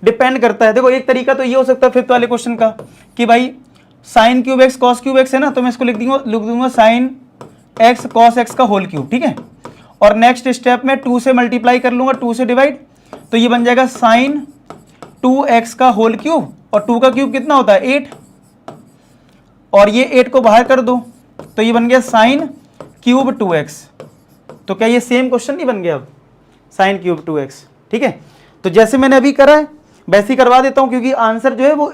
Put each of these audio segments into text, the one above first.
Depend करता है। देखो एक तरीका तो ये हो सकता है फिफ्थ वाले क्वेश्चन का कि भाई sine cube x cos cube x है ना, तो मैं इसको लिख दूंगा साइन एक्स कॉस एक्स का होल क्यूब, ठीक है। और नेक्स्ट स्टेप में 2 से मल्टीप्लाई कर लूंगा, 2 से डिवाइड, तो ये बन जाएगा साइन 2x का होल क्यूब, और 2 का क्यूब कितना होता है 8, और ये 8 को बाहर कर दो तो ये बन गया साइन क्यूब 2x। तो क्या ये सेम क्वेश्चन नहीं बन गया अब, साइन क्यूब 2x, ठीक है। तो जैसे मैंने अभी करा है वैसे ही करवा देता हूं, क्योंकि आंसर जो है वो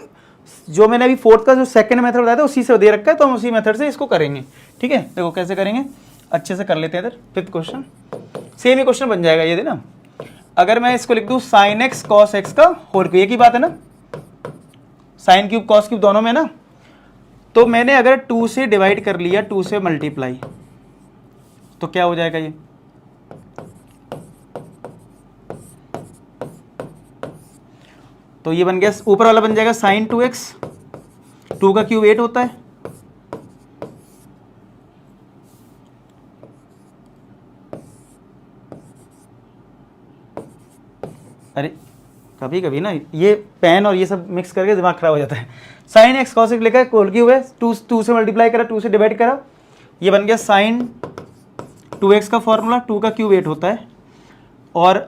जो मैंने अभी फोर्थ का जो सेकंड मेथड बताया था उसी से दे रखा है, तो हम उसी मेथड से इसको करेंगे, ठीक है। देखो कैसे करेंगे, अच्छे से कर लेते हैं। इधर फिफ्थ क्वेश्चन सेम ही क्वेश्चन बन जाएगा ये देना। अगर मैं इसको लिख दूं साइन एक्स कॉस एक्स का होल क्यूब, एक ही बात है ना, साइन क्यूब कॉस क्यूब दोनों में ना, तो मैंने अगर 2 से डिवाइड कर लिया, 2 से मल्टीप्लाई, तो क्या हो जाएगा ये, तो ये बन गया ऊपर वाला बन जाएगा साइन 2x, 2 का क्यूब 8 होता है, अरे कभी कभी ना ये पेन और ये सब मिक्स करके दिमाग खराब हो जाता है। साइन एक्स कॉस एक्स लिखा है, होल क्यूब है, 2 से मल्टीप्लाई करा, 2 से डिवाइड करा, ये बन गया साइन 2x का फॉर्मूला, 2 का क्यूब 8 होता है, और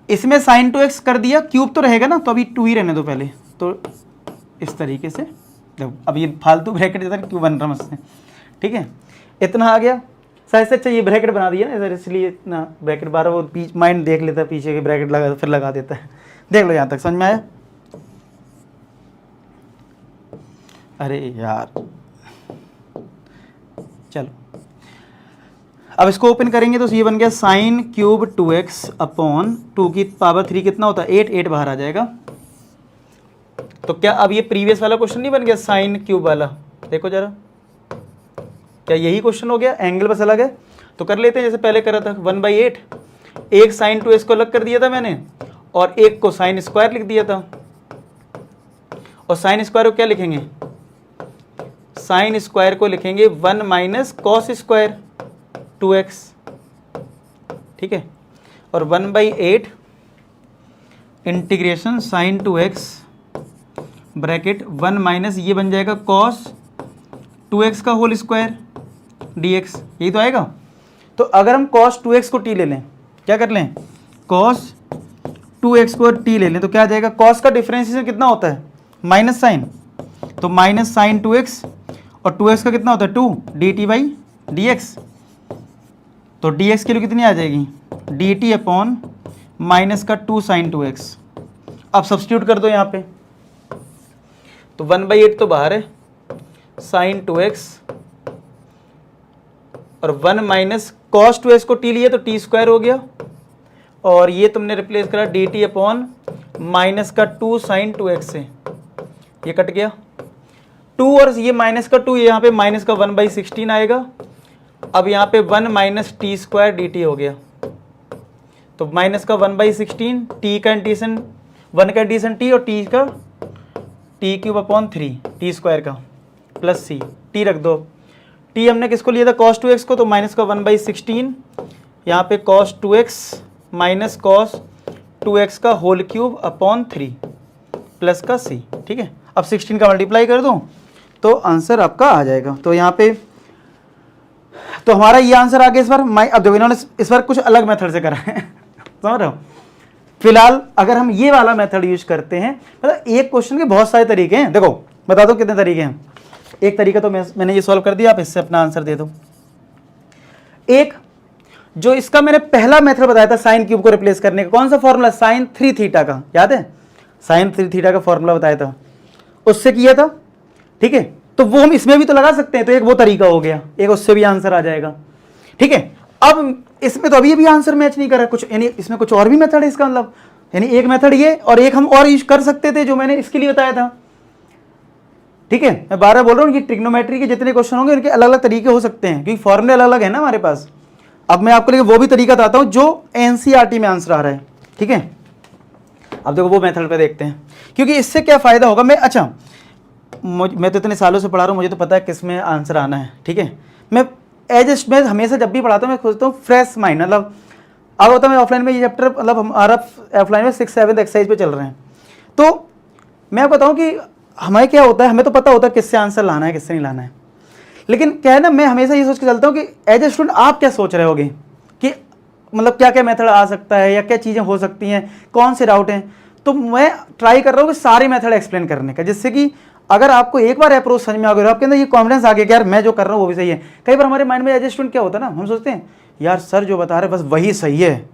इसमें साइन 2x कर दिया, क्यूब तो रहेगा ना, तो अभी 2 ही रहने दो पहले, तो इस तरीके से देखो अब ये फालतू ब्रैकेट जैसा क्यों बन रहा मुझसे, ठीक है। इतना आ गया, शायद से अच्छा ये ब्रैकेट बना दिया ना सर, इसलिए इतना ब्रैकेट बार वो माइंड देख लेता है, पीछे के ब्रैकेट लगा फिर लगा देता है। देख लो यहाँ तक समझ में आया। अरे यार चलो अब इसको ओपन करेंगे तो ये बन गया साइन क्यूब 2x अपॉन 2 की पावर 3 कितना होता है 8, 8 बाहर आ जाएगा। तो क्या अब ये प्रीवियस वाला क्वेश्चन नहीं बन गया साइन क्यूब वाला, देखो जरा क्या यही क्वेश्चन हो गया, एंगल बस अलग है। तो कर लेते हैं जैसे पहले करा था 1/8, एक साइन 2x को अलग कर दिया था मैंने, और एक को साइन स्क्वायर लिख दिया था, और साइन स्क्वायर को क्या लिखेंगे, साइन स्क्वायर को लिखेंगे 1 माइनस कॉस स्क्वायर 2x, ठीक है। और 1/8 integration sign 2x bracket 1 minus ये बन जाएगा कॉस 2x का होल स्क्वायर dx, यही तो आएगा। तो अगर हम cos 2x को t ले लें, क्या कर लें, cos 2x को t ले लें, तो क्या आ जाएगा, cos का डिफरेंशिएशन कितना होता है माइनस साइन, तो माइनस साइन 2x, और 2x का कितना होता है 2 dt/dx, तो dx की वैल्यू कितनी आ जाएगी dt अपॉन माइनस का 2 साइन 2x। अब सब्स्टिट्यूट कर दो यहाँ पे, तो 1/8 तो बाहर है, साइन 2x और 1 माइनस कॉस 2x को t लिया तो t स्क्वायर हो गया, और ये तुमने रिप्लेस करा dt अपॉन माइनस का 2 साइन 2x से, ये कट गया 2 और ये माइनस का 2, यहाँ पे माइनस का 1/16 आएगा। अब यहाँ पे 1 माइनस टी स्क्वायर dt हो गया, तो माइनस का 1/16, टी का इंटीग्रेशन 1 का इंटीग्रेशन t और t का T cube upon 3 T square का प्लस c, t रख दो, t हमने किसको लिया था cos 2x को, तो माइनस का 1/16, यहाँ पे cos 2x minus cos 2x का होल क्यूब अपॉन 3 प्लस का c, ठीक है। अब 16 का मल्टीप्लाई कर दूँ तो आंसर आपका आ जाएगा। तो यहाँ पे तो हमारा ये आंसर आ गया इस बार। अब देखो इन्होंने इस बार कुछ अलग मेथड से करा है समझ रहे हो। फिलहाल अगर हम ये वाला मेथड यूज करते हैं, मतलब एक क्वेश्चन के बहुत सारे तरीके हैं, देखो बता दो कितने तरीके हैं। एक तरीका तो मैंने ये सॉल्व कर दिया, आप इससे अपना आंसर दे दो। एक जो इसका मैंने पहला मेथड बताया था साइन क्यूब को रिप्लेस करने का, कौन सा फॉर्मूला, साइन 3 थीटा का, याद है, साइन 3 थीटा का फॉर्मूला बताया था, उससे किया था, ठीक है। तो वो हम इसमें भी तो लगा सकते हैं, तो एक वो तरीका हो गया, एक उससे भी आंसर आ जाएगा, ठीक है। अब इसमें तो अभी भी आंसर मैच नहीं कर रहा कुछ, यानी इसमें कुछ और भी मेथड है इसका, मतलब यानी एक मेथड ये और एक हम और यूज कर सकते थे जो मैंने इसके लिए बताया था, ठीक है। मैं 12 बोल रहा हूँ, ये ट्रिग्नोमेट्री के जितने क्वेश्चन होंगे उनके अलग अलग तरीके हो सकते हैं, क्योंकि फॉर्मूले अलग अलग है ना हमारे पास। अब मैं आपको लेके वो भी तरीका बताता हूँ जो एनसीईआरटी में आंसर आ रहा है, ठीक है। अब देखो वो मेथड पे देखते हैं, क्योंकि इससे क्या फायदा होगा। मैं तो इतने सालों से पढ़ा रहा हूँ, मुझे तो पता है किस में आंसर आना है, ठीक है। मैं हमेशा जब भी पढ़ाता हूँ मैं खोजता हूँ फ्रेश माइंड, मतलब अब होता है मैं ऑफलाइन में ये चैप्टर, मतलब हमारा ऑफलाइन में 6th 7th एक्सरसाइज पे चल रहे हैं, तो मैं आपको बताऊं कि हमें क्या होता है, हमें तो पता होता है किससे आंसर लाना है किससे नहीं लाना है, लेकिन क्या है ना, मैं हमेशा ये सोच के चलता हूँ कि एज ए स्टूडेंट आप क्या सोच रहे होगे कि मतलब क्या क्या मेथड आ सकता है या क्या चीज़ें हो सकती हैं, कौन से डाउट हैं। तो मैं ट्राई कर रहा हूँ कि सारे मेथड एक्सप्लेन करने का, जिससे कि अगर आपको एक बार अप्रोच समझ में आ गया, आपके अंदर ये कॉन्फिडेंस आ गया कि यार मैं जो कर रहा हूँ वो भी सही है। कई बार हमारे माइंड में एज ए स्टूडेंट क्या होता है ना, हम सोचते हैं यार सर जो बता रहे हैं बस वही सही है,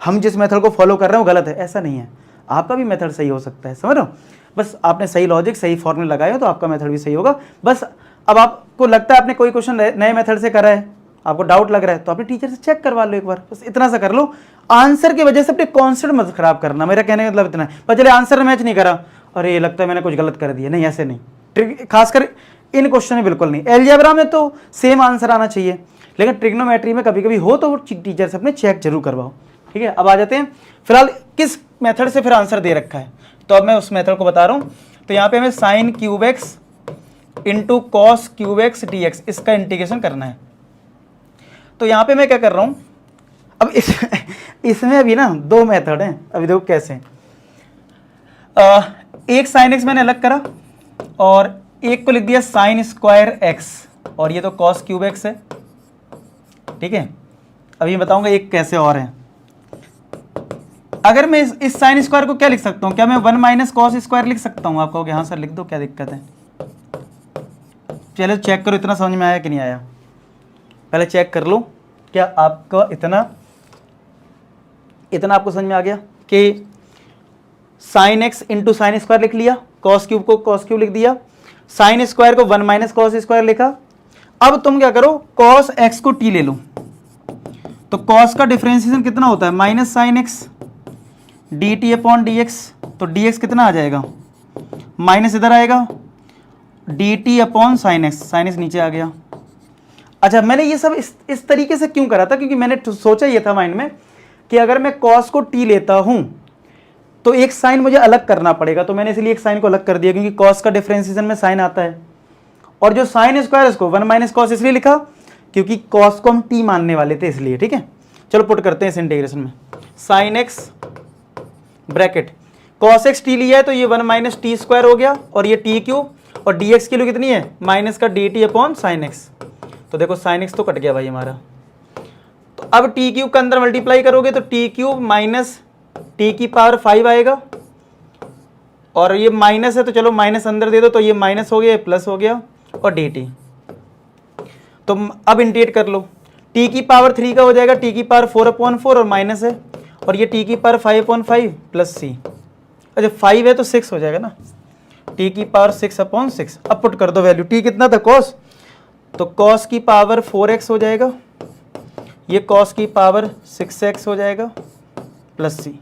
हम जिस मेथड को फॉलो कर रहे हैं वो गलत है। ऐसा नहीं है, आपका भी मेथड सही हो सकता है, समझ रहे हो। बस आपने सही लॉजिक सही फॉर्मूले लगाए हो तो आपका मेथड भी सही होगा। बस अब आपको लगता है आपने कोई क्वेश्चन नए मेथड से करा है, आपको डाउट लग रहा है, तो अपने टीचर से चेक करवा लो एक बार, बस इतना सा कर लो। आंसर की वजह से अपने कॉन्सेप्ट मत खराब करना, मेरा कहने का मतलब इतना है। पर चले आंसर मैच नहीं करा, अरे ये लगता है मैंने कुछ गलत कर दिया, नहीं ऐसे नहीं। खासकर इन क्वेश्चन में बिल्कुल नहीं। अलजेब्रा में तो सेम आंसर आना चाहिए, लेकिन ट्रिग्नोमेट्री में कभी कभी हो तो टीचर से अपने चेक जरूर करवाओ, ठीक है। अब आ जाते हैं फिलहाल किस मेथड से फिर आंसर दे रखा है, तो अब मैं उस मेथड को बता रहा हूँ। तो यहाँ पे हमें sine cube x into cos cube x D x, इसका इंटीग्रेशन करना है। तो यहाँ पे मैं क्या कर रहा हूँ, अब इसमें अभी ना दो मेथड हैं, अभी देखो कैसे। एक साइन एक्स मैंने अलग करा और एक को लिख दिया साइन स्क्वायर एक्स, और ये तो कॉस क्यूब एक्स है, ठीक है। अभी मैं बताऊंगा एक कैसे और है। अगर मैं इस साइन स्क्वायर को क्या लिख सकता हूँ, क्या मैं 1 माइनस कॉस स्क्वायर लिख सकता हूँ। आप कहोगे हाँ सर लिख दो, क्या दिक्कत है। चलो चेक करो इतना समझ में आया कि नहीं आया, पहले चेक कर लो क्या आपका इतना आपको समझ में आ गया कि sine x into sine square लिख लिया, कॉस क्यूब को कॉस क्यूब लिख दिया, साइन स्क्वायर को 1 माइनस कॉस स्क्वायर लिखा। अब तुम क्या करो, कॉस एक्स को टी ले लो, तो कॉस का डिफरेंशिएशन कितना होता है, minus sine x D T upon D x. तो डी एक्स कितना आ जाएगा, माइनस इधर आएगा, D T upon sine x नीचे आ गया। अच्छा मैंने ये सब इस तरीके से क्यों करा था, क्योंकि मैंने सोचा ये था माइंड में कि अगर मैं कॉस को टी लेता हूं तो एक साइन मुझे अलग करना पड़ेगा, तो मैंने इसलिए एक साइन को अलग कर दिया, क्योंकि कॉस का डिफरेंशिएशन में साइन आता है। और जो साइन स्क्वायर है उसको 1 माइनस कॉस इसलिए लिखा क्योंकि कॉस को हम टी मानने वाले थे इसलिए, ठीक है। चलो पुट करते हैं इस इंटीग्रेशन में, sine x bracket cos x T लिया है तो ये 1 माइनस टी स्क्वायर हो गया, और ये टी क्यूब, और डी एक्स की वैल्यू कितनी है, माइनस का D T upon sine x. तो देखो साइन एक्स तो कट गया भाई हमारा। तो अब टी क्यूब का अंदर मल्टीप्लाई करोगे तो टी क्यूब माइनस टी की पावर 5 आएगा, और ये माइनस है तो चलो माइनस अंदर दे दो, तो ये माइनस हो गया प्लस हो गया, और डी टी। तो अब इंटीग्रेट कर लो, टी की पावर 3 का हो जाएगा टी की पावर 4/4 और माइनस है, और ये टी की पावर 5/5 प्लस सी। अच्छा 5 है तो 6 हो जाएगा ना, टी की पावर 6/6। अब पुट कर दो वैल्यू, टी कितना था कॉस, तो कॉस की पावर 4x हो जाएगा, ये कॉस की पावर 6x हो जाएगा प्लस सी।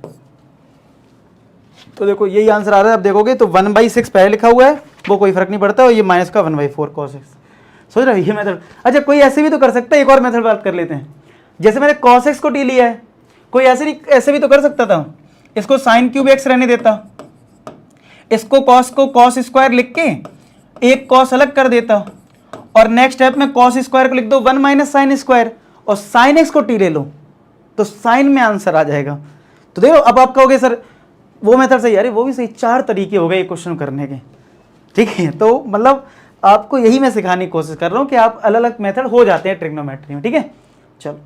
तो देखो यही आंसर आ रहा है। अब देखोगे तो 1/6 पहले लिखा हुआ है वो कोई फर्क नहीं पड़ता, और ये माइनस का 1/4 cos x। सोच रहे हो ये मेथड। अच्छा कोई ऐसे भी तो कर सकता है, एक और मेथड बात कर लेते हैं। जैसे मैंने cos x को टी लिया है, कोई ऐसे भी तो कर सकता था, इसको साइन क्यूब एक्स रहने देता, इसको कॉस को कॉस स्क्वायर लिख के एक कॉस अलग कर देता, और नेक्स्ट स्टेप में कॉस स्क्वायर को लिख दो 1 माइनस साइन स्क्वायर, और साइन एक्स को टी ले लो, तो साइन में आंसर आ जाएगा। तो देखो अब आप कहोगे सर वो मेथड सही, अरे वो भी सही। 4 तरीके हो गए क्वेश्चन करने के, ठीक है। तो मतलब आपको यही मैं सिखाने की कोशिश कर रहा हूँ कि आप अलग अलग मेथड हो जाते हैं ट्रिग्नोमेट्री में, ठीक है। चलो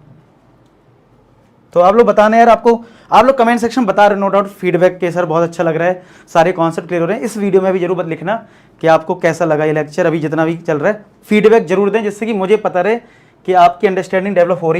तो आप लोग बताना यार, आप लोग कमेंट सेक्शन बता रहे हो नो डाउट फीडबैक के सर बहुत अच्छा लग रहा है, सारे कॉन्सेप्ट क्लियर हो रहे हैं। इस वीडियो में भी जरूर लिखना कि आपको कैसा लगा ये लेक्चर, अभी जितना भी चल रहा है फीडबैक जरूर दें, जिससे कि मुझे पता रहे कि आपकी अंडरस्टैंडिंग डेवलप हो रही है।